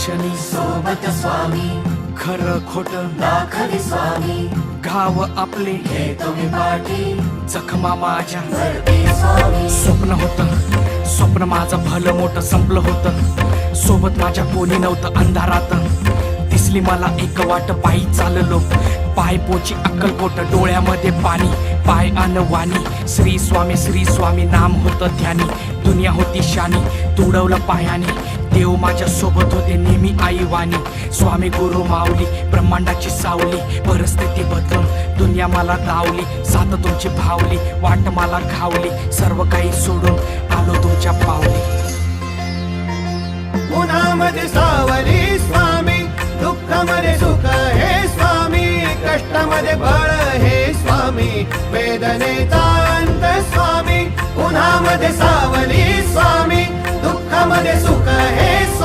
क्षणी सोबत स्वामी खरं खोट दाखली स्वामी घाव आपले हे तुम्ही पाठी जखमा माझ्या भरती स्वामी स्वप्न माझं भलं मोठं संपलं होतं सोबत माझ्या कोणी नव्हतं अंधारात दिसली मला एक वाट पायी चाललो पाय पोची अक्कलकोट डोळ्यामध्ये पाणी पाय वाणी श्री स्वामी नाम होतं ध्यानी दुनिया होती शानी तुडवलं पायाने देव माझ्या सोबत होते नेहमी आई वाणी स्वामी गुरु माऊली ब्रह्मांडाची सावली परिस्थिती बदलून दुनिया मला धावली साथ तुमची भावली वाट मला घावली सर्व काही सोडून आलो तुमच्या पावली उन्हामध्ये सावली स्वामी दुःखामध्ये सुख हे स्वामी कष्टामध्ये बळ हे स्वामी वेदनेचा अंत स्वामी उन्हामध्ये सावली स्वामी दुःखामध्ये सुख हे स्वामी